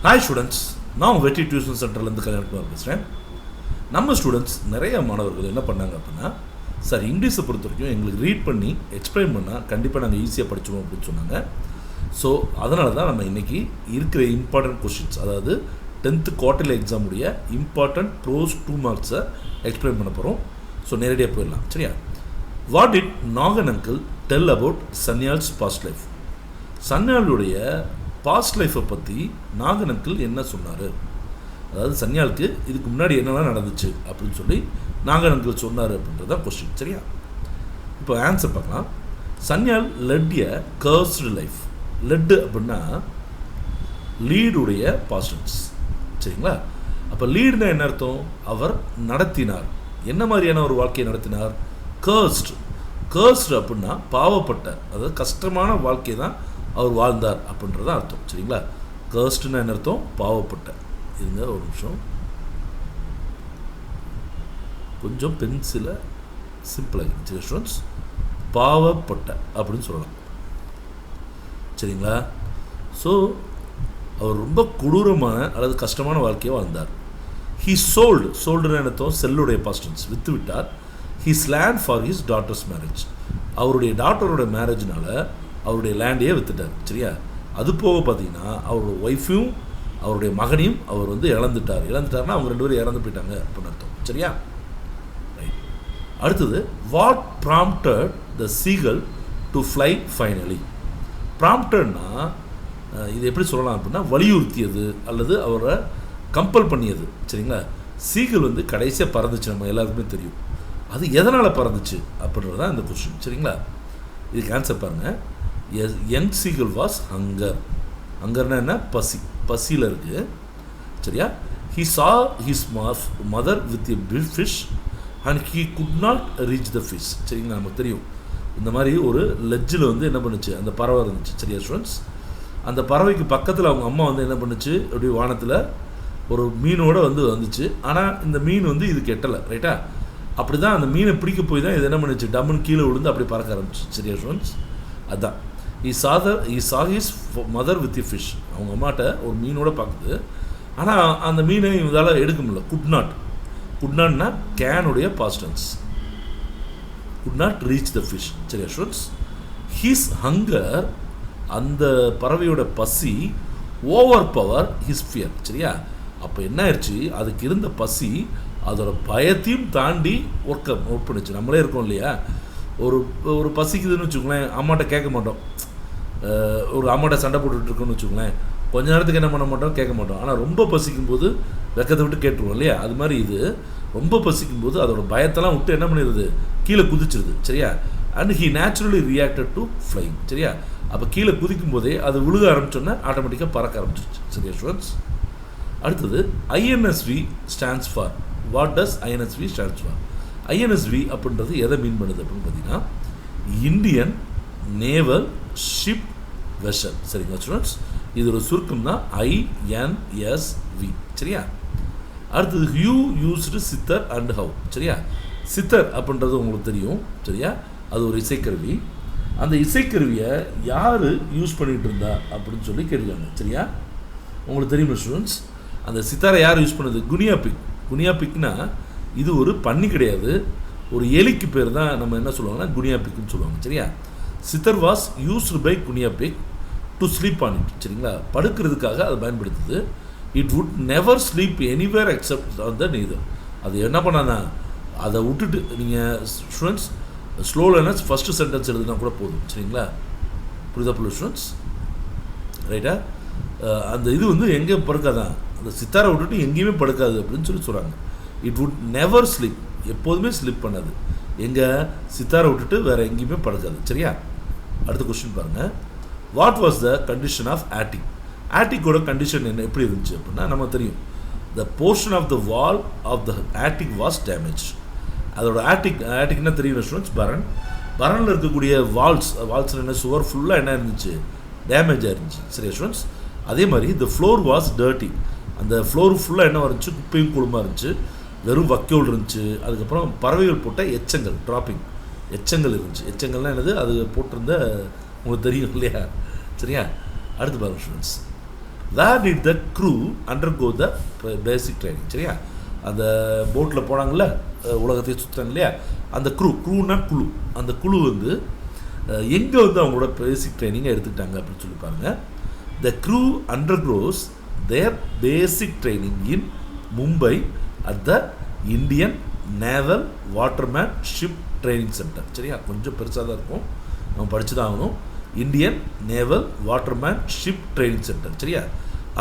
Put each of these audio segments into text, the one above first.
Hi students, நான் Vetree Tuition Centerலேருந்து கல்யாணம் பேசுகிறேன். நம்ம ஸ்டூடெண்ட்ஸ் நிறைய மாணவர்கள் என்ன பண்ணாங்க அப்படின்னா, சார் இங்கிலீஷை பொறுத்த வரைக்கும் எங்களுக்கு ரீட் பண்ணி எக்ஸ்பிளைன் பண்ணால் கண்டிப்பாக நாங்கள் ஈஸியாக படிச்சுவோம் அப்படின்னு சொன்னாங்க. ஸோ அதனால தான் நம்ம இன்றைக்கி இருக்கிற இம்பார்ட்டன்ட் கொஷின்ஸ், அதாவது 10th குவார்டர்லி எக்ஸாமுடைய இம்பார்ட்டன்ட் ப்ரோஸ் 2 மார்க்ஸை எக்ஸ்பிளைன் பண்ண போகிறோம். ஸோ நேரடியாக போயிடலாம், சரியா? What did Nagan uncle tell about Sanyal's past life? சன்யாலுடைய பாஸ்ட் லைஃப்பை பற்றி நாகன் அங்கிள் என்ன சொன்னார், அதாவது சன்யாலுக்கு இதுக்கு முன்னாடி என்னெல்லாம் நடந்துச்சு அப்படின்னு சொல்லி நாகன் அங்கிள் சொன்னார் அப்படின்றது தான் கொஸ்டின், சரியா? இப்போ ஆன்சர் பார்க்கலாம். சன்யால் லெட் எ கர்ஸ்டு லைஃப். லெட் அப்படின்னா லீடுடைய பாஸ்டன்ஸ், சரிங்களா? அப்போ லீடுனா என்ன அர்த்தம்? அவர் நடத்தினார். என்ன மாதிரியான ஒரு வாழ்க்கையை நடத்தினார்? கர்ஸ்டு அப்படின்னா பாவப்பட்ட, அதாவது கஷ்டமான வாழ்க்கையை தான் அவர் வாழ்ந்தார் அப்படின்றத அர்த்தம், சரிங்களா? கர்ஸ்டுன்னா என்ன அர்த்தம்? பாவப்பட்ட. இருங்க ஒரு நிமிஷம், கொஞ்சம் பென்சிலை சிம்பிளாக ஸ்டூடெண்ட்ஸ், பாவப்பட்ட அப்படின்னு சொல்லலாம், சரிங்களா? ஸோ அவர் ரொம்ப கொடூரமான அல்லது கஷ்டமான வாழ்க்கையை வாழ்ந்தார். ஹீ சோல்டுன்னு என்ன அர்த்தம்? செல்லுடைய பாஸ்டன்ஸ், விற்று விட்டார். He's land for his daughters marriage. அவருடைய டாட்டரோட மேரேஜ்னால அவருடைய லேண்டையே விற்றுட்டார், சரியா? அது போக பார்த்தீங்கன்னா அவரோட ஒய்ஃபையும் அவருடைய மகனையும் அவர் வந்து இழந்துட்டார்னா அவங்க 2 பேரும் இறந்து போயிட்டாங்க அப்படின்னு அர்த்தம், சரியா? ரைட். அடுத்தது, what prompted the seagull to fly finally? ப்ராம்ப்டட்னா இது எப்படி சொல்லலாம் அப்படின்னா வலியுறுத்தியது அல்லது அவரை கம்பல் பண்ணியது, சரிங்களா? சீகல் வந்து கடைசியாக பறந்துச்சு, நம்ம எல்லாருக்குமே தெரியும். அது எதனால் பறந்துச்சு அப்படின்றது தான் இந்த கொஸ்டின், சரிங்களா? இதுக்கு ஆன்சர் பாருங்கள். யங் சீகல் வாஸ் ஹங்கர்னா என்ன? பசியில் இருக்குது, சரியா? ஹீ சா his mother with a fish and he could not reach the fish, சரிங்களா? நமக்கு தெரியும் இந்த மாதிரி ஒரு லெட்ஜில் வந்து என்ன பண்ணுச்சு, அந்த பறவை இருந்துச்சு, சரியா ஸ்டூடெண்ட்ஸ்? அந்த பறவைக்கு பக்கத்தில் அவங்க அம்மா வந்து என்ன பண்ணுச்சு, அப்படி வானத்தில் ஒரு மீனோடு வந்துச்சு. ஆனால் இந்த மீன் வந்து இதுக்கு எட்டலை, ரைட்டா? அப்படி தான் அந்த மீனை பிடிக்க போய் தான் இது என்ன பண்ணுச்சு, டம்முன்னு கீழே விழுந்து அப்படி பறக்க ஆரம்பிச்சு, சரியா ஸ்டூடெண்ட்ஸ்? அதுதான் ஈ சா his mother with a fish. அவங்க அம்மாட்ட ஒரு மீனோட பார்க்குது, ஆனால் அந்த மீனை இதால் எடுக்க முடியல. குட் நாட்னா கேனுடைய பாஸ்டன்ஸ், could not reach the fish, சரியா ஸ்டூடெண்ட்ஸ்? ஹிஸ் ஹங்கர், அந்த பறவையோட பசி, ஓவர் பவர் ஹிஸ் ஃபியர், சரியா? அப்போ என்ன ஆயிடுச்சு, அதுக்கு இருந்த பசி அதோட பயத்தையும் தாண்டி ஒர்க் பண்ணுச்சு. நம்மளே இருக்கோம் இல்லையா, ஒரு பசிக்குதுன்னு வச்சுக்கோங்களேன், அம்மாட்ட கேட்க மாட்டோம். ஒரு அம்மாட்ட சண்டை போட்டுட்டு இருக்கோன்னு வச்சுக்கோங்களேன், கொஞ்ச நேரத்துக்கு என்ன பண்ண மாட்டோம், கேட்க மாட்டோம். ஆனால் ரொம்ப பசிக்கும்போது வெக்கத்தை விட்டு கேட்டுருவோம் இல்லையா? அது மாதிரி இது ரொம்ப பசிக்கும்போது அதோட பயத்தெல்லாம் விட்டு என்ன பண்ணிடுது, கீழே குதிச்சிருது, சரியா? And he naturally reacted to flying, சரியா? அப்போ கீழே குதிக்கும் போதே அது விழுக ஆரம்பிச்சோன்னா ஆட்டோமேட்டிக்காக பறக்க ஆரம்பிச்சிருச்சு, சரியா ஸ்டூடெண்ட்ஸ்? அடுத்தது, INSV stands for. What does INSV stands for? INSV அப்படின்றது எதை மீன் பண்ணுது அப்படின்னு பார்த்தீங்கன்னா, இந்தியன் நேவல் ஷிப் வெசல், சரிங்களா ஸ்டூடெண்ட்ஸ்? இது ஒரு சுருக்கம் தான் ஐஎன்எஸ்வி, சரியா? அடுத்தது, ஹியூ யூஸ்டு சித்தர் அண்ட் ஹவு, சரியா? சித்தர் அப்படின்றது உங்களுக்கு தெரியும், சரியா? அது ஒரு இசைக்கருவி. அந்த இசைக்கருவியை யார் யூஸ் பண்ணிகிட்டு இருந்தா அப்படின்னு சொல்லி கேட்குறாங்க, சரியா? உங்களுக்கு தெரியுமா ஸ்டூடெண்ட்ஸ்? அந்த சித்தாரை யார் யூஸ் பண்ணது? குனியாபிக்னா இது ஒரு பன்னி கிடையாது, ஒரு எலிக்கு பேர் தான் நம்ம என்ன சொல்லுவாங்கன்னா குனியாபிக்னு சொல்லுவாங்க, சரியா? சித்தர் வாஸ் யூஸ்டு பை குனியாபிக் டு ஸ்லீப் ஆன் இட், சரிங்களா? படுக்கிறதுக்காக அதை பயன்படுத்துது. It would never sleep anywhere except on the நீதர். அது என்ன பண்ணாதான், அதை விட்டுட்டு நீங்கள் ஸ்டூடெண்ட்ஸ் ஸ்லோலன்னா ஃபஸ்ட்டு சென்டென்ஸ் எழுதுனா கூட போதும், சரிங்களா? புரியுதா புள்ள ஸ்டூடெண்ட்ஸ்? ரைட்டா? அந்த இது வந்து எங்கே படுக்காதான், அந்த சித்தாரை விட்டுட்டு எங்கேயுமே படுக்காது அப்படின்னு சொல்கிறாங்க. இட் வுட் நெவர் ஸ்லீப், எப்போதுமே ஸ்லீப் பண்ணாது. எங்கே? சித்தாரை விட்டுட்டு வேறு எங்கேயுமே படுக்காது, சரியா? அடுத்த கொஸ்டின் பாருங்கள். What was the condition of attic? ஆட்டிக்கோட கண்டிஷன் என்ன, எப்படி இருந்துச்சு அப்படின்னா நமக்கு தெரியும். The portion of the wall of the attic was damage. அதோட ஆட்டிக்னா தெரியும் ஸ்டூடெண்ட்ஸ், பரனில் இருக்கக்கூடிய வால்ஸ் என்ன, சுவர் ஃபுல்லாக என்ன இருந்துச்சு, டேமேஜ் ஆயிருந்துச்சு, சரியா ஸ்டூடெண்ட்ஸ்? அதே மாதிரி த ஃப்ளோர் வாஸ் டர்ட்டி. அந்த ஃப்ளோர் ஃபுல்லாக என்ன இருந்துச்சு, குப்பையும் குழுமாக இருந்துச்சு, வெறும் வக்கோல் இருந்துச்சு. அதுக்கப்புறம் பறவைகள் போட்ட எச்சங்கள், எச்சங்கள் இருந்துச்சு. எச்சங்கள்லாம் என்னது, அது போட்டிருந்த உங்களுக்கு தெரியும் இல்லையா? சரியா? அடுத்து பாருங்கள் students, where did the crew undergo the basic training. சரியா, அந்த போட்டில் போனாங்கள்ல, உலகத்தை சுற்றுறாங்க இல்லையா, அந்த க்ரூனா குழு, அந்த குழு வந்து எங்கே வந்து அவங்களோட பேசிக் ட்ரைனிங்கை எடுத்துக்கிட்டாங்க அப்படின்னு சொல்லி பாருங்கள். The crew undergoes their basic training in Mumbai at the Indian naval waterman ship training centre. சரியா, கொஞ்சம் பெருசாக தான் இருக்கும், நம்ம படித்து தான் ஆகணும். Indian naval waterman ship training centre. சரியா,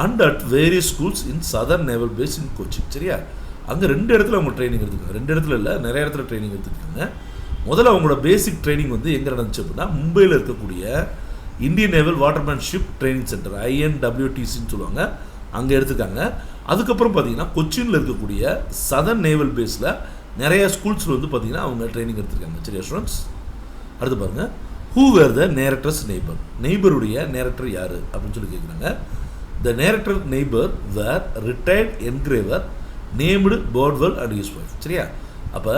and at various schools in southern naval base in Cochin. சரியா, அங்கே 2 இடத்துல அவங்க ட்ரைனிங் எடுத்துக்காங்க. 2 இடத்துல இல்லை, நிறைய இடத்துல ட்ரைனிங் எடுத்துருக்காங்க. முதல்ல அவங்களோட பேசிக் ட்ரைனிங் வந்து எங்கே நடந்துச்சு அப்படின்னா, மும்பையில் இருக்கக்கூடிய Indian naval waterman ship training centre, INWTCன்னு சொல்லுவாங்க, அங்கே எடுத்துருக்காங்க. அதுக்கப்புறம் பார்த்தீங்கன்னா கொச்சினில் இருக்கக்கூடிய சதர்ன் நேவல் பேஸில் நிறைய ஸ்கூல்ஸில் வந்து பார்த்தீங்கன்னா அவங்க ட்ரைனிங் எடுத்துருக்காங்க. சரி ஸ்டூடெண்ட்ஸ், அடுத்து பாருங்கள். Who where the நேரக்டர்ஸ் neighbour? நெய்பருடைய நேரக்டர் யார் அப்படின்னு சொல்லி கேட்குறாங்க. The narrator neighbour were retired engraver named Portwell and his wife. சரியா, அப்போ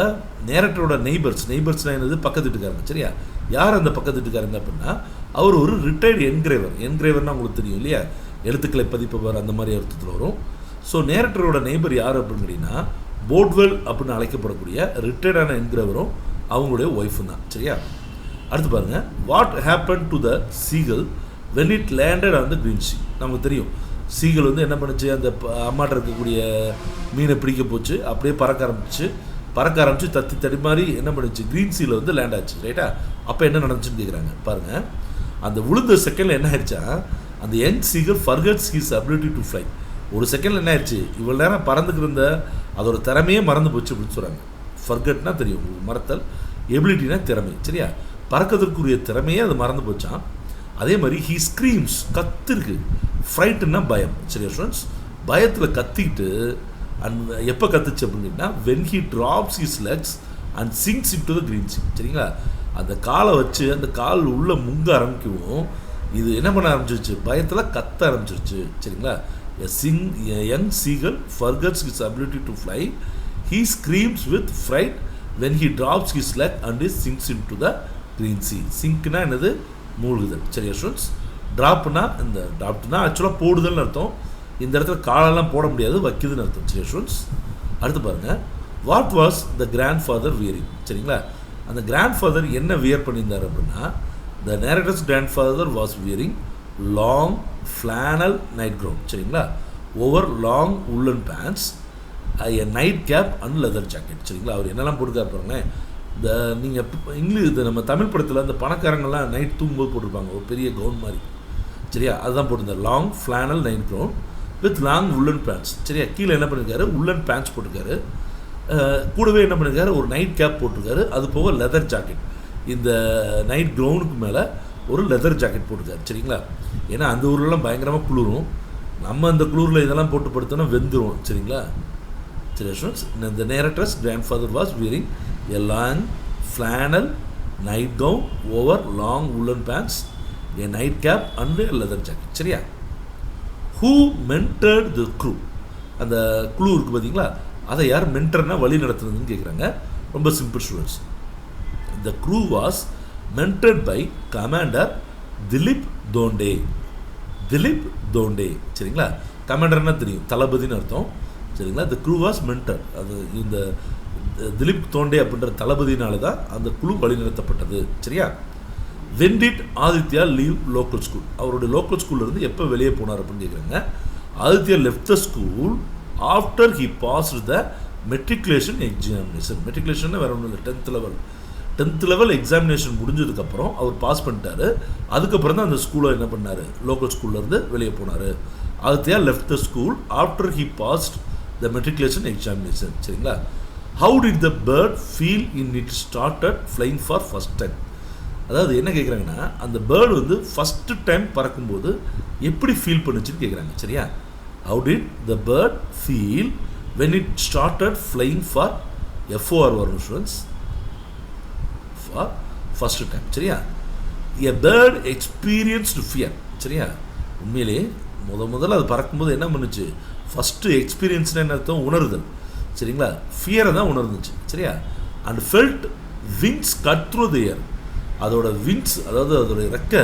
நேரக்டரோட நெய்பர்ஸ்னால் என்னது, பக்கத்து வீட்டுக்காரங்க. சரியா, யார் அந்த பக்கத்து வீட்டுக்காரங்க அப்படின்னா, அவர் ஒரு ரிட்டையர்டு என்கிரேவர்னால் உங்களுக்கு தெரியும் இல்லையா, எழுத்துக்களை பதிப்பவர், அந்த மாதிரி அர்த்தத்தில் வரும். ஸோ நேரக்டரோட நெய்பர் யார் அப்படின்னு கேட்டிங்கன்னா, போர்ட்வெல் அப்படின்னு அழைக்கப்படக்கூடிய ரிட்டையர்டான என்கிரேவரும் அவங்களுடைய ஒய்ஃபும் தான். சரியா, அடுத்து பாருங்கள். What happen to the seagull when it landed on the green sea? நமக்கு தெரியும், சீகல் வந்து என்ன பண்ணுச்சு, அந்த அம்மாட்ட இருக்கக்கூடிய மீனை பிடிக்க போச்சு, அப்படியே பறக்க ஆரம்பிச்சு தத்தி தடி மாதிரி என்ன பண்ணுச்சு, க்ரீன் சீல வந்து லேண்ட் ஆச்சு. ரைட்டா, அப்போ என்ன நடந்துச்சுன்னு கேட்குறாங்க பாருங்கள். அந்த விழுந்த செகண்டில் என்ன ஆயிடுச்சா, அந்த young seagull forgets his ability to fly. ஒரு செகண்டில் என்ன ஆயிடுச்சு, இவ்வளோ நேரம் பறந்துக்கு இருந்த அதோட திறமையே மறந்து போச்சு அப்படின்னு சொல்கிறாங்க. ஃபர்கட்னா தெரியும் உங்களுக்கு, மறத்தல், எபிலிட்டினா திறமை. சரியா, பறக்கிறதுக்குரிய திறமையே அது மறந்து போச்சான். அதே மாதிரி ஹீ ஸ்க்ரீம்ஸ், கத்திருக்கு, ஃப்ரைட்டுன்னா பயம். சரியா ஸ்டூடெண்ட்ஸ், பயத்தில் கத்திக்கிட்டு அண்ட் எப்போ கத்துச்சு அப்படின்னா, when he drops his legs and sinks in to the green sea. சரிங்களா, அந்த காலை வச்சு அந்த கால் உள்ளே முங்க ஆரம்பிக்கவும் இது என்ன பண்ண ஆரம்பிச்சிருச்சு, பயத்தில் கத்த ஆரம்பிச்சிருச்சு. சரிங்களா, young seagull forgets his ability to fly, he screams with fright when he drops his leg and is sinks in to the green sea. சிங்க்னா என்னது, மூழ்குதல். சரியா ஸ்டூடெண்ட்ஸ், ட்ராப்னா இந்த ட்ராப்னா ஆக்சுவலாக போடுதல்னு அர்த்தம். இந்த இடத்துல காலெல்லாம் போட முடியாது, வைக்குதுன்னு அர்த்தம். சரியா ஸ்டூடெண்ட்ஸ், அடுத்து பாருங்கள். What was the grand father wearing? சரிங்களா, அந்த கிராண்ட் ஃபாதர் என்ன வியர் பண்ணியிருந்தார் அப்படின்னா, the narrator's grand father was wearing long flannel night gown. சரிங்களா, over long woollen pants, a night cap and leather jacket. சரிங்களா, அவர் என்னெல்லாம் போட்டுக்காரு பாருங்களேன். இந்த நீங்கள் இங்கிலீஷ் இது நம்ம தமிழ் படத்தில் அந்த பணக்காரங்கள்லாம் நைட் தூங்கும்போது போட்டிருப்பாங்க ஒரு பெரிய கவுன் மாதிரி. சரியா, அதுதான் போட்டிருந்தார், long flannel night crown with long woollen pants. சரியா, கீழே என்ன பண்ணியிருக்காரு, உல்லன் பேண்ட்ஸ் போட்டிருக்காரு, கூடவே என்ன பண்ணியிருக்காரு, ஒரு நைட் கேப் போட்டிருக்காரு, அது போக லெதர் ஜாக்கெட், இந்த நைட் க்ரவுனுக்கு மேலே ஒரு லெதர் ஜாக்கெட் போட்டிருக்காரு. சரிங்களா, ஏன்னா அந்த ஊர்லலாம் பயங்கரமாக குளிரும், நம்ம அந்த குளிரில் இதெல்லாம் போட்டு படுத்தோன்னா வெந்துடும். சரிங்களா, சரி students, the narrator's grandfather was wearing a long flannel night gown over long woolen pants, a night cap and a leather jacket. சரியா, who mentored the crew? அந்த குழு இருக்குது பார்த்தீங்களா, அதை யார் மென்டர்னா வழி நடத்துறதுன்னு கேட்குறாங்க. ரொம்ப simple students. The crew was mentored by Commander Dilip Donde. சரிங்களா, கமாண்டர்னா தெரியும், தளபதினு அர்த்தம். சரிங்களா, த க்ரூ வாஸ் மென்டர், அது இந்த திலீப் தோண்டே அப்படின்ற தளபதினால தான் அந்த குழு வழிநடத்தப்பட்டது. சரியா, when did Aditya leave local school? அவருடைய லோக்கல் ஸ்கூல்லேருந்து எப்போ வெளியே போனார் அப்படின்னு கேட்குறாங்க. Aditya left the school after he passed the matriculation examination. Matriculation வேறு ஒன்றும் இல்லை, 10th லெவல் எக்ஸாமினேஷன் முடிஞ்சதுக்கப்புறம் அவர் பாஸ் பண்ணிட்டார். அதுக்கப்புறம் தான் அந்த ஸ்கூலை என்ன பண்ணார், லோக்கல் ஸ்கூல்லேருந்து வெளியே போனார். Aditya left the school after he passed the matriculation examination. சரிங்களா, how did the bird feel in it started flying for first time? அதாவது என்ன கேட்குறாங்கன்னா, அந்த பேர்டு வந்து ஃபஸ்ட்டு டைம் பறக்கும்போது எப்படி ஃபீல் பண்ணுச்சுன்னு கேட்குறாங்க. சரியா, how did the bird feel when it started flying for FOR வரும் ஸ்டூடெண்ட்ஸ், ஃபார் ஃபஸ்ட்டு டைம். சரியா, எ பேர்ட் எக்ஸ்பீரியன்ஸ்டு ஃபியர். சரியா, உண்மையிலே முதல்ல அது பறக்கும்போது என்ன பண்ணுச்சு, ஃபஸ்ட்டு எக்ஸ்பீரியன்ஸ்னால் என்ன அர்த்தம், உணர்தல். சரிங்களா, ஃபியரை தான் உணர்ந்துச்சு. சரியா, and felt wings cut through the air. அதோட விங்ஸ், அதாவது அதோட ரெக்கை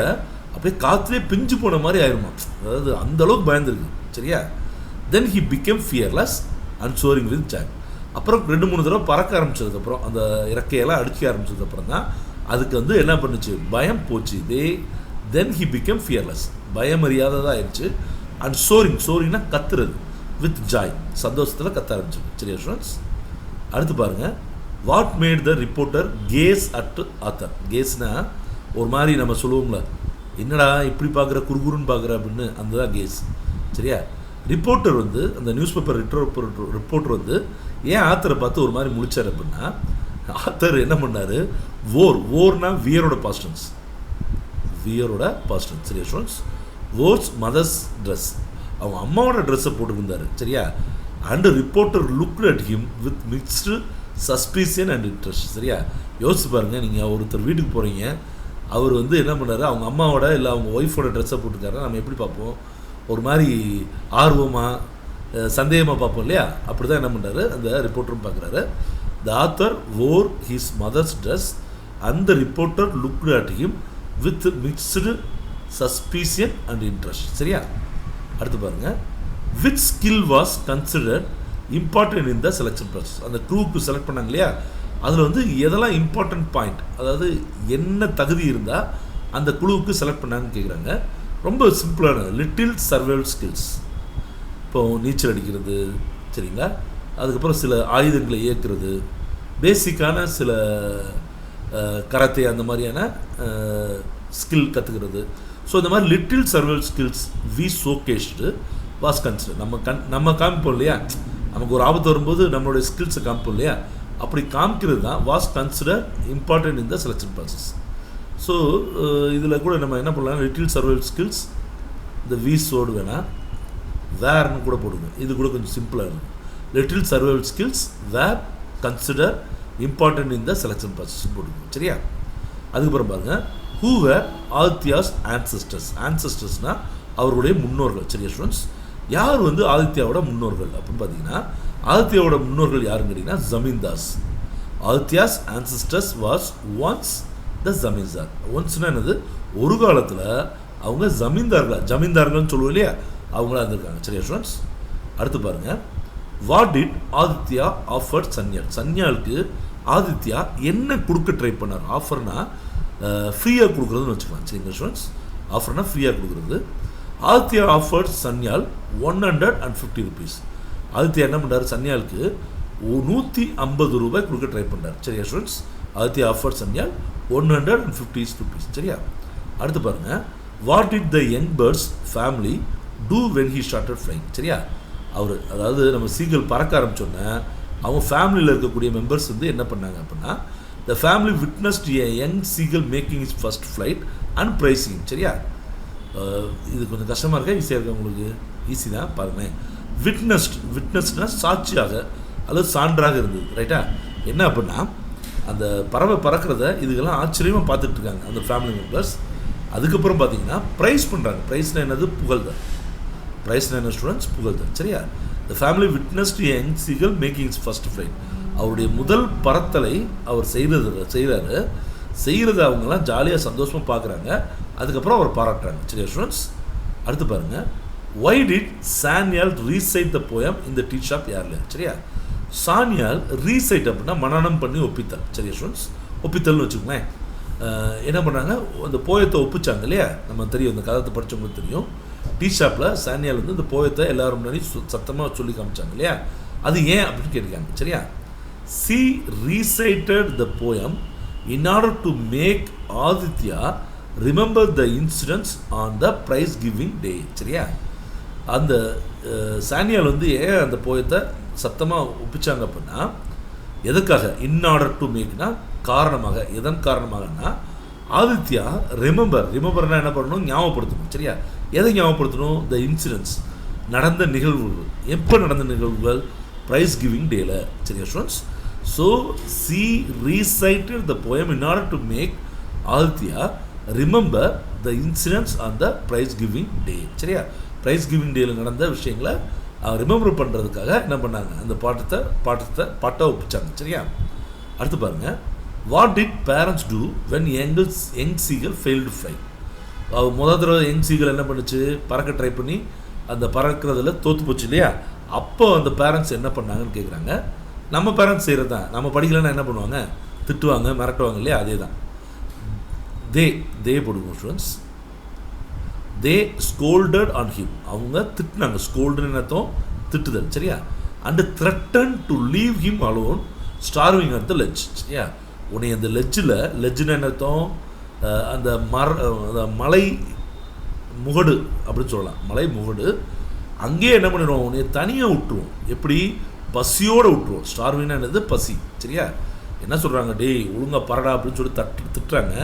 அப்படியே காற்றுலேயே பிஞ்சு போன மாதிரி ஆயிருமா, அதாவது அந்தளவுக்கு பயந்துருக்கு. சரியா? Then he became fearless and soaring with Joy. அப்புறம் 2-3 தடவை பறக்க ஆரம்பிச்சதுக்கப்புறம், அந்த இறக்கையெல்லாம் அடிக்க ஆரம்பிச்சதுக்கப்புறம் தான் அதுக்கு வந்து என்ன பண்ணுச்சு, பயம் போச்சு. தென் ஹி பிகேம் ஃபியர்லெஸ், பயம் அறியாததாக ஆயிடுச்சு. அண்ட் சோரிங்னா கத்துறது, வித் ஜாய், சந்தோஷத்தில் கத்த ஆரம்பிச்சு. சரியா ஸ்டூடெண்ட்ஸ்? அடுத்து பாருங்கள், what made the reporter gasp at author. கேஸ்னா ஒரு மாதிரி நம்ம சொல்லுவோம்ல, என்னடா இப்படி பார்க்குற, குறுகுறுன்னு பார்க்குற அப்படின்னு, அந்த தான் கேஸ். சரியா? ரிப்போர்ட்டர் வந்து, அந்த நியூஸ் பேப்பர் ரிப்போர்ட்டர் வந்து ஏன் ஆத்தரை பார்த்து ஒரு மாதிரி முழிச்சார் அப்படின்னா, ஆத்தர் என்ன பண்ணார், ஓர்னா வியரோட பாஸ்டன்ஸ், சரியா ஸ்டூடெண்ட்ஸ்? ஓர்ஸ் மதர்ஸ் ட்ரெஸ், அவங்க அம்மாவோட ட்ரெஸ்ஸை போட்டுருந்தார். சரியா? And reporter looked at him with mixed suspicion and interest. சரியா? யோசிச்சு பாருங்கள், நீங்கள் ஒருத்தர் வீட்டுக்கு போகிறீங்க, அவர் வந்து என்ன பண்ணார், அவங்க அம்மாவோட இல்லை அவங்க ஒய்ஃபோட ட்ரெஸ்ஸை போட்டுருக்காரு, நம்ம எப்படி பார்ப்போம், ஒரு மாதிரி ஆர்வமாக சந்தேகமாக பார்ப்போம் இல்லையா? அப்படி தான் என்ன பண்ணுறாரு அந்த ரிப்போர்ட்டரும் பார்க்குறாரு. The author wore his mother's dress and the reporter looked at him with mixed suspicion and interest. சரியா? அடுத்து பாருங்கள், which skill was considered important in the selection process. அந்த க்ரூவுக்கு செலக்ட் பண்ணாங்க இல்லையா, அதில் வந்து எதெல்லாம் இம்பார்ட்டன்ட் பாயிண்ட், அதாவது என்ன தகுதி இருந்தால் அந்த குழுவுக்கு செலக்ட் பண்ணாங்கன்னு கேட்குறாங்க. ரொம்ப சிம்பிளான லிட்டில் சர்வைவல் ஸ்கில்ஸ். இப்போது நீச்சல் அடிக்கிறது, சரிங்களா, அதுக்கப்புறம் சில ஆயுதங்களை இயக்குறது, பேசிக்கான சில கராத்தே அந்த மாதிரியான ஸ்கில் கற்றுக்கிறது. ஸோ இந்த மாதிரி little survival skills we showcased was consider. நம்ம காமிப்போம் இல்லையா, நமக்கு ஒரு ஆபத்து வரும்போது நம்மளுடைய ஸ்கில்ஸை காமிப்போம் இல்லையா, அப்படி காமிக்கிறது தான் was considered important in the selection process. So இதில் கூட நம்ம என்ன பண்ணலாம், லிட்டில் சர்வைவல் ஸ்கில்ஸ், இந்த வி சோடு வேணால் வேர்னு கூட போடுங்க, இது கூட கொஞ்சம் சிம்பிளாக இருக்கும். Little survival skills were considered important in the selection process போடுங்க. சரியா? அதுக்கப்புறம் பாருங்கள், ஹூ வேர் ஆதித்யாஸ் ஆன்செஸ்டர்ஸ். ஆன்செஸ்டர்ஸ்னால் அவருடைய முன்னோர்கள். சரியா ஸ்டூடெண்ட்ஸ்? யார் வந்து ஆதித்யாவோட முன்னோர்கள் அப்படின்னு பார்த்தீங்கன்னா, ஆதித்யாவோட முன்னோர்கள் யாருன்னு கேட்டிங்கன்னா zamindars. Aditya's ancestors was once the zamindar. ஒன்ஸ்னால் என்னது, ஒரு காலத்தில் அவங்க ஜமீன்தார்கள்னு சொல்லுவோம் இல்லையா, அவங்களா இருந்திருக்காங்க. சரியா ஸ்டூடெண்ட்ஸ்? அடுத்து பாருங்கள், what did Aditya offer Sanyal. சன்யாலுக்கு ஆதித்யா என்ன கொடுக்க ட்ரை பண்ணார். ஆஃபர்னா ஃப்ரீயாக கொடுக்குறதுன்னு வச்சுக்கலாம். சரிங்களா ஸ்டூடெண்ட்ஸ்? ஆஃபர்னா ஃப்ரீயாக கொடுக்குறது. Aditya offer Sanyal 150 rupees. ஆதித்யா என்ன பண்ணுறாரு, சன்யாலுக்கு 150 ரூபாய் கொடுக்க ட்ரை பண்ணுறாரு. சரியா students? Aditya offer Sanyal 150 rupees. சரியா? அடுத்து பாருங்கள், what did the young bird's family do when he started flying. சரியா? அவர், அதாவது நம்ம சீகல் பறக்க ஆரம்பிச்சோன்னே அவங்க ஃபேமிலியில் இருக்கக்கூடிய மெம்பர்ஸ் வந்து என்ன பண்ணாங்க அப்படின்னா, the family witnessed a young seagull making is first flight and praising. சரியா? இது கொஞ்சம் கஷ்டமாக இருக்கா, ஈஸியாக இருக்கா உங்களுக்கு? ஈஸி தான். பாருங்களேன், விட்னஸ்னா சாட்சியாக அல்லது சான்றாக இருந்தது. ரைட்டா? என்ன அப்படின்னா, அந்த பறவை பறக்கிறத இதுக்கெல்லாம் ஆச்சரியமாக பார்த்துட்டு இருக்காங்க அந்த ஃபேமிலி மெம்பர்ஸ். அதுக்கப்புறம் பார்த்தீங்கன்னா ப்ரைஸ் பண்ணுறாங்க. ப்ரைஸ்னால் என்னது, புகழ்தான். ப்ரைஸ்னால் என்ன ஸ்டூடெண்ட்ஸ், புகழ்தான். சரியா? The family witnessed young seagull making is first flight. அவருடைய முதல் பறத்தலை அவர் செய்கிறத அவங்கெல்லாம் ஜாலியாக சந்தோஷமாக பார்க்குறாங்க. அதுக்கப்புறம் அவர் பாராட்டுறாங்க. சரியா ஸ்டூடெண்ட்ஸ்? அடுத்து பாருங்கள், why did Sanyal recite the poem இந்த டீ ஷாப் யாரில். சரியா? சான்யால் ரீசைட் அப்படின்னா மனனம் பண்ணி ஒப்பித்தல். சரியா ஸ்டூடெண்ட்ஸ்? ஒப்பித்தல்னு வச்சுக்கோங்களேன். என்ன பண்ணாங்க, அந்த போயத்தை ஒப்பிச்சாங்க இல்லையா, நம்ம தெரியும், இந்த கதை படித்தவங்களுக்கு தெரியும். டீ ஷாப்பில் சான்யால் வந்து இந்த போயத்தை எல்லாரும் முன்னாடி சத்தமாக சொல்லி காமிச்சாங்க இல்லையா, அது ஏன் அப்படின்னு கேட்டிருக்காங்க. சரியா? She recited the poem in order to make Aditya remember the incidents on the prize giving day. சரியா? அந்த சான்யால் வந்து ஏன் அந்த போயத்தை சத்தமாக ஒப்பிச்சாங்க அப்படின்னா, எதுக்காக, இன் ஆர்டர் டு மேக்னா காரணமாக, எதன் காரணமாகனா ஆதித்யா ரிமெம்பர்னா என்ன பண்ணணும், ஞாபகப்படுத்தணும். சரியா? எதை ஞாபகப்படுத்தணும், த இன்சிடென்ட்ஸ், நடந்த நிகழ்வுகள். எப்போ நடந்த நிகழ்வுகள், ப்ரைஸ் கிவிங் டேல. சரியா students? So she recited the poem in order to make Aditya remember the incidents on the prize giving day. சரியா? ப்ரைஸ் கிவிங் டேல நடந்த விஷயங்களை ரிமெம்பர் பண்ணுறதுக்காக என்ன பண்ணாங்க, அந்த பாட்டை ஒப்பிச்சாங்க. சரியா? அடுத்து பாருங்கள், what did parents do when young seagull failed fly. முதல் தடவை யங் சீகல் என்ன பண்ணுச்சு, பறக்க ட்ரை பண்ணி அந்த பறக்கிறதுல தோற்று போச்சு இல்லையா. அப்போ அந்த பேரண்ட்ஸ் என்ன பண்ணாங்கன்னு கேட்குறாங்க. நம்ம பேரண்ட்ஸ் செய்கிறது தான். நம்ம படிக்கலைன்னா என்ன பண்ணுவாங்க, திட்டுவாங்க, மிரட்டுவாங்க இல்லையா. அதே தான் தே போடுவோம் students. They scolded on him. அவங்க திட்டினாங்க. ஸ்கோல்டுன்னு அர்த்தம் திட்டுதல் சரியா. And threaten to leave him alone starving at the ledge சரியா. உன்னை அந்த லெட்ஜுன்னு என்ன அர்த்தம், அந்த மலை முகடு அப்படின்னு சொல்லலாம். மலை முகடு. அங்கேயே என்ன பண்ணிடுவோம், உன்னை தனியாக விட்டுருவோம். எப்படி, பசியோடு விட்டுருவோம். ஸ்டார்விங்னா என்னது, பசி சரியா. என்ன சொல்கிறாங்க, டேய் ஒழுங்காக பறடா அப்படின்னு சொல்லி திட்டுறாங்க.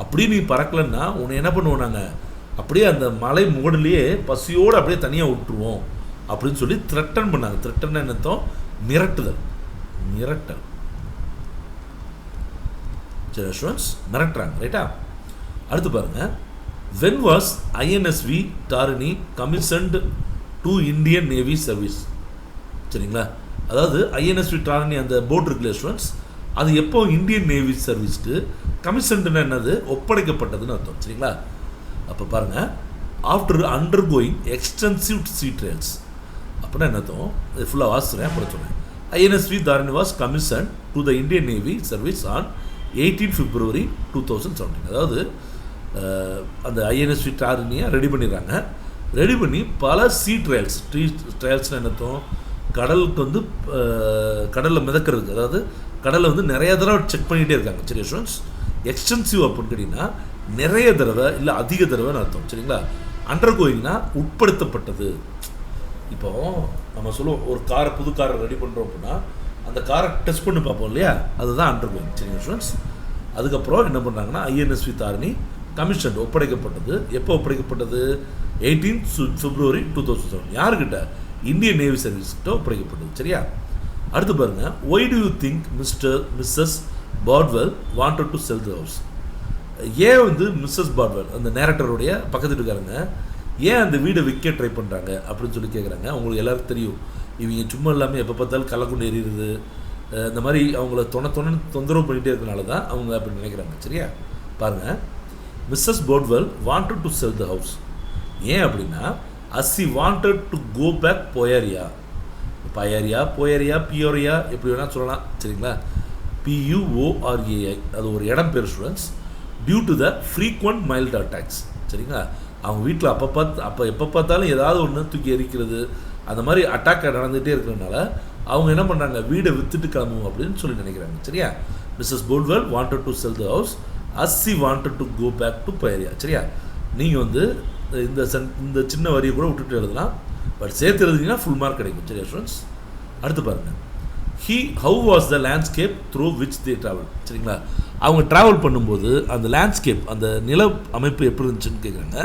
அப்படி நீ பறக்கலைன்னா உன்னை என்ன பண்ணுவோம் நாங்கள், அப்படியே அந்த மலை முகடுலேயே பசியோடு அப்படியே தனியாக விட்டுருவோம் அப்படின்னு சொல்லி த்ரெட்டன் பண்ணாங்க. த்ரெட்டன் என்னத்தோம், மிரட்டுதல். சரி ஸ்டூடெண்ட்ஸ், மிரட்டுறாங்க ரைட்டா. அடுத்து பாருங்கள். when was INSV Tharini commissioned to Indian Navy service சரிங்களா. அதாவது INSV தாரிணி அந்த போட் இருக்குல்ல ஸ்டூடெண்ட்ஸ், அது எப்போ இந்தியன் நேவி சர்வீஸ்க்கு கமிஷன்டுன்னு என்னது, ஒப்படைக்கப்பட்டதுன்னு அர்த்தம் சரிங்களா. அப்போ பாருங்கள், after undergoing extensive sea trials அப்படின்னா என்ன அர்த்தம், இது ஃபுல்லாக வாசிக்கிறேன் அப்புறம் சொல்கிறேன். INSV Tharini was commission to the Indian navy service on 18 February 2017. அதாவது அந்த INSV தாரிணியை ரெடி பண்ணிடுறாங்க. ரெடி பண்ணி பல ட்ரையல்ஸ்னு என்னத்தோம், கடலுக்கு வந்து கடலில் மிதக்கிறதுக்கு, அதாவது கடலை வந்து நிறைய தடவை செக் பண்ணிகிட்டே இருக்காங்க சரி ஸ்டூடெண்ட்ஸ். எக்ஸ்டென்சிவ் அப்படின்னு கேட்டிங்கன்னா நிறைய தடவை இல்லை அதிக தடவைன்னு அர்த்தம் சரிங்களா. அண்டர்கோயிங்னா உட்படுத்தப்பட்டது. இப்போது நம்ம சொல்லுவோம், ஒரு காரை புது காரை ரெடி பண்ணுறோம் அப்படின்னா அந்த காரை டெஸ்ட் பண்ணி பார்ப்போம் இல்லையா, அதுதான் அண்டர்கோயிங் சரிங்க ஸ்டூடெண்ட்ஸ். அதுக்கப்புறம் என்ன பண்ணுறாங்கன்னா INSV தாரிணி கமிஷன் ஒப்படைக்கப்பட்டது. எப்போ ஒப்படைக்கப்பட்டது, 18 February 2007. யாருக்கிட்ட, இந்தியன் நேவி சர்வீஸ்கிட்ட ஒப்படைக்கப்பட்டது சரியா. அடுத்து பாருங்கள். Why do you think Mrs Bodwell wanted to sell the house. ஏன் வந்து மிஸ்ஸஸ் பாட்வெல் அந்த நேரக்டருடைய பக்கத்து வீட்டுக்காரங்க ஏன் அந்த வீடை விற்க ட்ரை பண்ணுறாங்க அப்படின்னு சொல்லி கேட்குறாங்க. உங்களுக்கு எல்லாருக்கும் தெரியும், இவங்க சும்மா இல்லாமல் எப்போ பார்த்தாலும் கள்ளக்குண்டு எறிகிறது, இந்த மாதிரி அவங்கள தொந்தரவு பண்ணிகிட்டே இருக்கனால தான் அவங்க அப்படி நினைக்கிறாங்க சரியா. பாருங்கள். Mrs Bodwell wanted to sell the house. ஏன் அப்படின்னா, as she wanted to go back Peoria, Peoria எப்படி வேணால் சொல்லலாம் சரிங்களா. PUORAI அது ஒரு இடம் பேர் ஸ்டூடெண்ட்ஸ். Due to the frequent mild attacks சரிங்களா. அவங்க வீட்டில் எப்போ பார்த்தாலும் ஏதாவது ஒன்று தூக்கி எரிக்கிறது, அந்த மாதிரி அட்டாக் நடந்துகிட்டே இருக்கிறதுனால அவங்க என்ன பண்ணுறாங்க, வீடை விற்றுட்டு கிளம்புவோம் அப்படின்னு சொல்லி நினைக்கிறாங்க சரியா. Mrs Bodwell wanted to sell the house as she wanted to go back to Peoria சரியா. நீங்கள் வந்து இந்த சின்ன வரியை கூட விட்டுட்டு எழுதலாம், பட் சேர்த்து எழுதிங்கன்னா ஃபுல் மார்க் கிடைக்கும் சரியா ஸ்டூடெண்ட்ஸ். அடுத்து பாருங்கள். How was the landscape through which they travel சரிங்களா. அவங்க ட்ராவல் பண்ணும்போது அந்த லேண்ட்ஸ்கேப் அந்த நில அமைப்பு எப்படி இருந்துச்சுன்னு கேட்குறாங்க.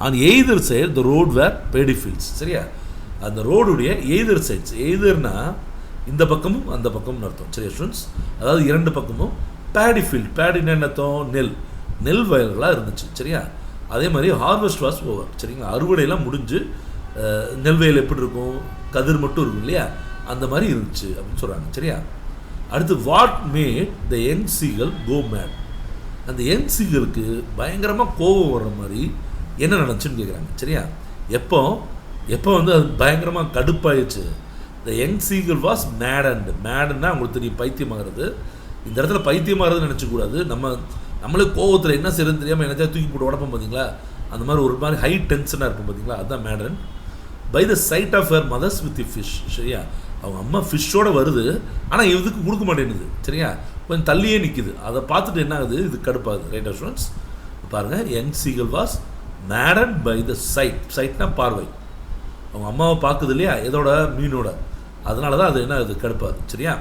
On either side the road were paddy fields சரியா. அந்த ரோடுடைய எய்தர் சைட்ஸ், எய்தர்னா இந்த பக்கமும் அந்த பக்கம்னு அர்த்தம் சரியா ஸ்டூடெண்ட்ஸ். அதாவது இரண்டு பக்கமும் பேடி ஃபீல்ட், பேடின்னு என்ன அர்த்தம், நெல் வயல்களாக இருந்துச்சு சரியா. அதே மாதிரி ஹார்வெஸ்ட் வாஸ் ஓவர் சரிங்களா. அறுவடையெல்லாம் முடிஞ்சு நெல் வயல் எப்படி இருக்கும், கதிர் மட்டும் இருக்கும் இல்லையா, அந்த மாதிரி இருந்துச்சு அப்படின்னு சொல்கிறாங்க சரியா. அடுத்து, what made the young seagull go mad. அந்த யங் சீகலுக்கு பயங்கரமாக கோபம் வர்ற மாதிரி என்ன நடந்துச்சுன்னு கேட்குறாங்க சரியா. எப்போ வந்து அது பயங்கரமாக கடுப்பாயிடுச்சு. த யங் சீகல் வாஸ் மேடன்னா உங்களுக்கு தெரியும், பைத்தியமாகிறது. இந்த இடத்துல பைத்தியமாகிறதுன்னு நினச்சக்கூடாது. நம்மளே கோவத்தில் என்ன செய்யறதுன்னு தெரியாமல் என்னத்தையா தூக்கி போட்டு உடப்போம் பார்த்தீங்களா, அந்த மாதிரி ஒரு மாதிரி ஹை டென்ஷனாக இருக்கும் பார்த்தீங்களா, அதுதான் madden. By the side of her mother's with fish சரியா. அவங்க அம்மா ஃபிஷ்ஷோடு வருது, ஆனால் இதுக்கு கொடுக்க மாட்டேங்குது சரியா, கொஞ்சம் தள்ளியே நிற்கிது. அதை பார்த்துட்டு என்ன ஆகுது, இது கடுப்பாகுது ரைட் ஸ்டூடெண்ட்ஸ். பாருங்கள், young seagull was maddened by the சைட்னா பார்வை. அவங்க அம்மாவை பார்க்குது இல்லையா, எதோட, மீனோட, அதனால தான் அது என்ன ஆகுது, கடுப்பாகுது சரியா.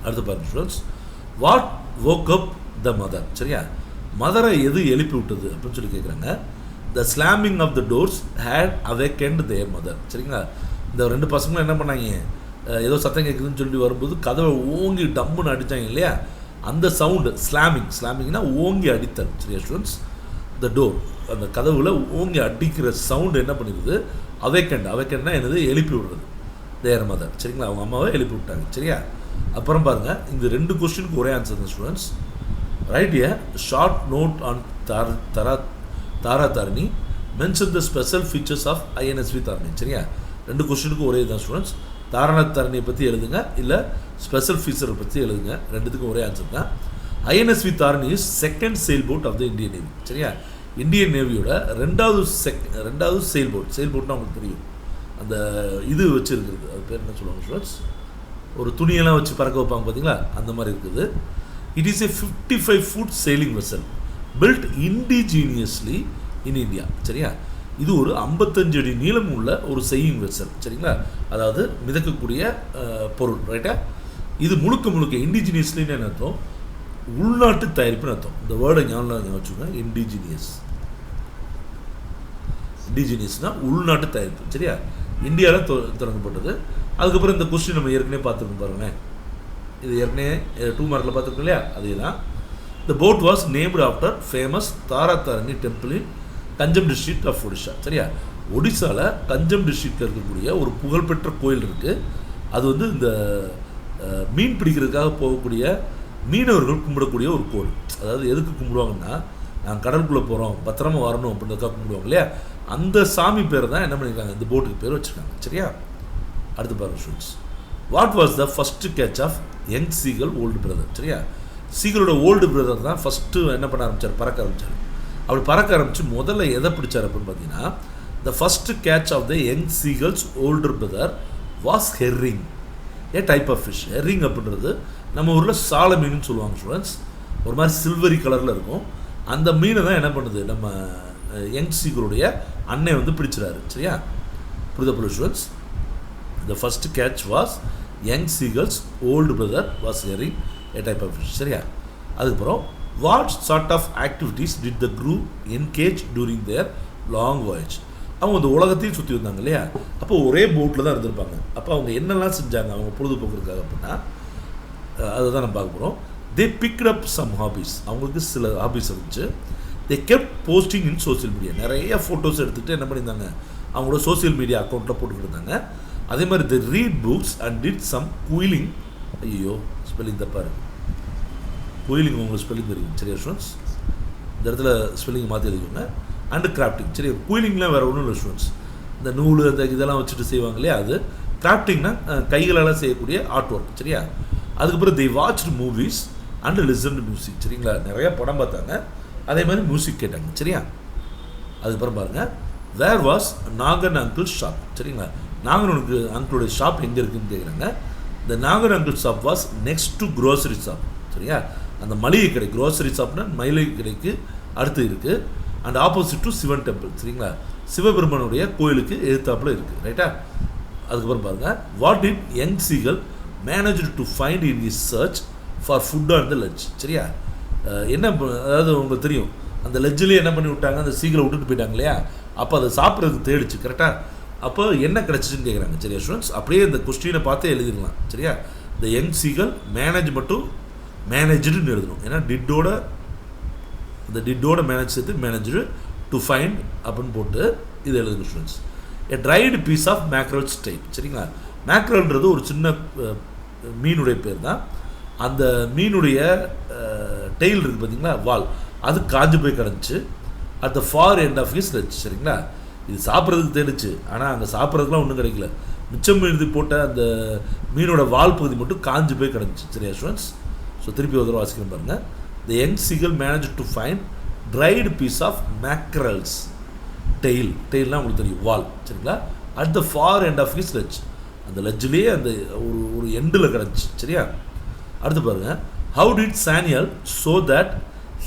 அடுத்து பாருங்கள் students. What woke up the mother சரியா. மதரை எது எழுப்பி விட்டது அப்படின்னு சொல்லி கேட்குறாங்க. The slamming of the doors had awakened their mother சரிங்களா. இந்த ரெண்டு பசங்களும் என்ன பண்ணாங்க, ஏதோ சத்தம் கேட்குதுன்னு சொல்லி வரும்போது கதவை ஓங்கி டம்முன்னு அடித்தாங்க இல்லையா, அந்த சவுண்டு ஸ்லாமிங்னா ஓங்கி அடித்தல் சரியா ஸ்டூடெண்ட்ஸ். த டோர், அந்த கதவுல ஓங்கி அடிக்கிற சவுண்டு என்ன பண்ணிடுது, அவேக்கண்ட்னா என்னது, எழுப்பி விடுறது தேர் மதர் சரிங்களா. அவங்க அம்மாவை எழுப்பி விட்டாங்க சரியா. அப்புறம் பாருங்கள், இந்த ரெண்டு கொஸ்டினுக்கு ஒரே ஆன்சர் தான் students. Write a short note on Tara Tarini. Mention the special features of INSV Tarini. சரியா, 2 கொஸ்டினுக்கும் ஒரே தான் ஸ்டூடெண்ட்ஸ். தாரணா தாரணியை பற்றி எழுதுங்க, இல்லை ஸ்பெஷல் ஃபீச்சரை பற்றி எழுதுங்க, 2த்துக்கும் ஒரே ஆன்சர் தான். INSV Tarini is second sail boat of the Indian navy. சரியா, இந்தியன் நேவியோட ரெண்டாவது செயில் போட்னா உங்களுக்கு தெரியும், அந்த இது வச்சுருக்குது, அது பேர் என்ன சொல்லுவாங்க ஸ்டூடெண்ட்ஸ், ஒரு துணியெல்லாம் வச்சு பறக்க வைப்பாங்க பார்த்தீங்களா, அந்த மாதிரி இருக்குது. It is a 55 foot sailing vessel built indigenously in India. சரியா, இது ஒரு 55 அடி நீளம் உள்ள ஒரு செயிங் வெசல். சரிங்களா, அதாவது மிதக்கக்கூடிய பொருள். ரைட்டா, இது முழுக்க இண்டிஜினியஸ்லின்னு என்ன அர்த்தம், உள்நாட்டு தயாரிப்புன்னு அர்த்தம். இந்த வேர்டை ஞாபகம் வச்சுக்கோங்க, இண்டிஜினியஸ்னால் உள்நாட்டு தயாரிப்பு. சரியா, இந்தியாவில் தொடங்கப்பட்டது. அதுக்கப்புறம் இந்த கொஸ்டின் நம்ம ஏற்கனவே பார்த்துருக்கோம் பாருங்களேன், இது ஏற்கனவே 2 மார்க்கில் பார்த்துருக்கோம் இல்லையா, அதே தான். The boat was named after famous Tara Tarini temple in Ganjam district of Odisha. சரியா, ஒடிசாவில் கஞ்சம் டிஸ்ட்ரிக்டில் இருக்கக்கூடிய ஒரு புகழ்பெற்ற கோயில் இருக்குது. அது வந்து இந்த மீன் பிடிக்கிறதுக்காக போகக்கூடிய மீனவர்கள் கும்பிடக்கூடிய ஒரு கோயில். அதாவது எதுக்கு கும்பிடுவாங்கன்னா, நாங்கள் கடலுக்குள்ளே போகிறோம், பத்திரமா வரணும் அப்படின்றதுக்காக கும்பிடுவாங்க இல்லையா, அந்த சாமி பேர் தான் என்ன பண்ணியிருக்காங்க, இந்த போட்டுக்கு பேர் வச்சுருக்காங்க. சரியா, அடுத்து பாருங்கள் students. What was the first catch of young seagull old brother? சரியா, சீகலோட ஓல்டு பிரதர் தான் ஃபஸ்ட்டு என்ன பண்ண ஆரம்பித்தார், பறக்க ஆரம்பித்தார். அப்படி பறக்க ஆரம்பித்து முதல்ல எதை பிடிச்சார் அப்படின்னு பார்த்தீங்கன்னா, the first catch of the young seagull's older brother was herring, a type of fish. Herring அப்படின்றது நம்ம ஊரில் சால மீனுன்னு சொல்லுவாங்க ஸ்டூடெண்ட்ஸ், ஒரு மாதிரி சில்வரி கலரில் இருக்கும். அந்த மீனை தான் என்ன பண்ணுது, நம்ம யங் சீகலுடைய அண்ணன் வந்து பிடிச்சிடாரு. சரியா, புரியுதா students? The first catch was young seagull's old brother was herring, a type of fish. சரியா, அதுக்கப்புறம் what sort of activities did the group engage during their long voyage? அவங்க அந்த உலகத்தையும் சுற்றி வந்தாங்க இல்லையா, அப்போ ஒரே போட்டில் தான் இருந்திருப்பாங்க. அப்போ அவங்க என்னெல்லாம் செஞ்சாங்க அவங்க பொழுதுபோக்குறதுக்காக அப்படின்னா, அதை தான் நம்ம பார்க்க போகிறோம். தே பிக்ட் அப் சம் ஹாபீஸ், அவங்களுக்கு சில ஹாபீஸ் இருந்துச்சு. தே கெப்ட் போஸ்டிங் இன் சோசியல் மீடியா, நிறைய ஃபோட்டோஸ் எடுத்துகிட்டு என்ன பண்ணியிருந்தாங்க, அவங்களோட சோசியல் மீடியா அக்கௌண்ட்டில் போட்டுக்கிட்டு இருந்தாங்க. அதே மாதிரி they read books and did some quilling. ஐயோ, ஸ்பெல்லிங் தப்பாக இருக்குது. குயிலிங் உங்களுக்கு ஸ்பெல்லிங் தெரியும். சரியா ஸ்டூடெண்ட்ஸ், இந்த இடத்துல ஸ்பெல்லிங் மாற்றி எழுதிக்கோங்க. And crafting. சரி, குயிலிங்லாம் வேறு ஒன்றும் இல்லை ஸ்டூடெண்ட்ஸ், இந்த நூல் அந்த இதெல்லாம் வச்சுட்டு செய்வாங்க இல்லையா, அது கிராஃப்டிங்னா கைகளால் செய்யக்கூடிய ஆர்ட் ஒர்க். சரியா, அதுக்கப்புறம் they watched movies and listen music. சரிங்களா, நிறையா படம் பார்த்தாங்க, அதே மாதிரி மியூசிக் கேட்டாங்க. சரியா, அதுக்கப்புறம் பாருங்கள், where was Nagan uncle shop. சரிங்களா, நாகன் அங்கிளுடைய ஷாப் எங்கே இருக்குதுன்னு கேட்குறாங்க. The Nagan uncle shop was next to grocery shop. சரியா, அந்த மளிகை கடை, க்ரோசரி ஷாப்னா மளிகை கடைக்கு அடுத்து இருக்குது. And opposite to Sivan temple. சரிங்களா, சிவபெருமனுடைய கோயிலுக்கு எதிர்த்தாப்பில் இருக்குது. ரைட்டா, அதுக்கப்புறம் பாருங்கள், what did young seagull manage to find in is search for food on the lunch. சரியா, என்ன அதாவது உங்களுக்கு தெரியும், அந்த லெஜ்லேயே என்ன பண்ணி விட்டாங்க, அந்த சீகலை விட்டுட்டு போயிட்டாங்க இல்லையா, அப்போ அதை சாப்பிட்றதுக்கு தேடிச்சு. கரெக்டாக, அப்போ என்ன கிடச்சிச்சுன்னு கேட்குறாங்க. சரியா ஸ்டூடெண்ட்ஸ், அப்படியே இந்த கொஸ்டினை பார்த்தே எழுதிடலாம். சரியா, த யங் சீகல் மேனேஜ் மட்டும் மேனேஜ்டுன்னு எழுதணும், ஏன்னா டிட்டோட மேனேஜ் சேர்த்து மேனேஜ்டு டு ஃபைண்ட் அப்படின்னு போட்டு இது எழுதுங்க students. A dried piece of mackerel style. சரிங்களா, மேக்ரல்ன்றது ஒரு சின்ன மீனுடைய பேர் தான். அந்த மீனுடைய டெய்ல் இருக்குது பார்த்தீங்களா, வால், அது காஞ்சு போய் கிடந்துச்சு. At the far end of his lunch. சரிங்களா, இது சாப்பிட்றதுக்கு தேடிச்சு, ஆனால் அங்கே சாப்பிட்றதுக்குலாம் ஒன்றும் கிடைக்கல. மிச்சம் எழுதி போட்ட அந்த மீனோட வால் பகுதி மட்டும் காஞ்சு போய் கிடந்துச்சு. சரியா ஸ்டூடெண்ட்ஸ், ஸோ திருப்பி ஒரு தடவை வாசிக்கிறேன் பாருங்கள். The young seagull manage to find dried piece of mackerels டெய்ல்னால் உங்களுக்கு தெரியும், வால். சரிங்களா, at the far end of his lunch, அந்த லஞ்சிலேயே அந்த ஒரு எண்டில் கிடந்துச்சு. சரியா, அடுத்து பாருங்கள், how did Sanyal show that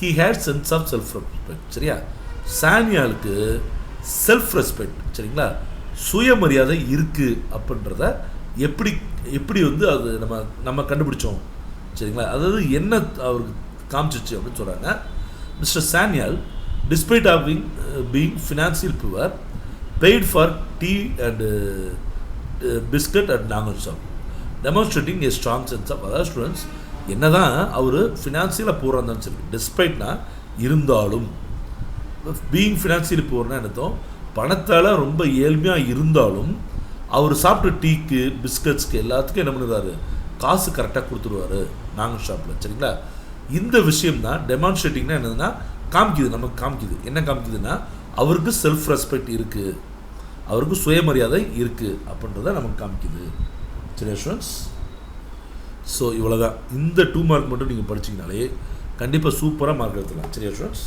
he had sense of self respect. சரியா, சானியாலுக்கு செல்ஃப் ரெஸ்பெக்ட், சரிங்களா, சுயமரியாதை இருக்குது அப்படின்றத எப்படி வந்து அது நம்ம கண்டுபிடிச்சோம். சரிங்களா, அதாவது என்ன அவருக்கு காமிச்சிச்சு அப்படின்னு சொல்கிறாங்க. மிஸ்டர் சானியல் despite of being financial poor paid for tea and biscuit at நாகன் shop demonstrating a strong sense of. அதாவது ஸ்டூடெண்ட்ஸ், என்ன தான் அவர் ஃபினான்சியலாக பூராக இருந்தாலும் சரி, டிஸ்பைட்னா இருந்தாலும், பீயிங் ஃபினான்சியல் பூர்னா என்னத்தோம், பணத்தால் ரொம்ப ஏழ்மையாக இருந்தாலும் அவர் சாப்பிட்ட டீக்கு பிஸ்கட்ஸ்க்கு எல்லாத்துக்கும் என்ன பண்ணுறாரு, காசு கரெக்டாக கொடுத்துருவார் நாகன் ஷாப்பில். சரிங்களா, இந்த விஷயம் தான் டெமான்ஸ்ட்ரேட்டிங்னா என்னதுன்னா காமிக்குது, நமக்கு காமிக்குது. என்ன காமிக்குதுன்னா அவருக்கு செல்ஃப் ரெஸ்பெக்ட் இருக்குது, அவருக்கு சுயமரியாதை இருக்குது அப்படின்றத நமக்கு காமிக்குது. சரியா ஸ்டூடெண்ட்ஸ்? ஸோ இவ்வளோதான். இந்த 2 மார்க் மட்டும் நீங்கள் படிச்சிங்கனாலே கண்டிப்பாக சூப்பராக மார்க் எடுத்துக்கலாம். சரியா ஸ்டூடெண்ட்ஸ்?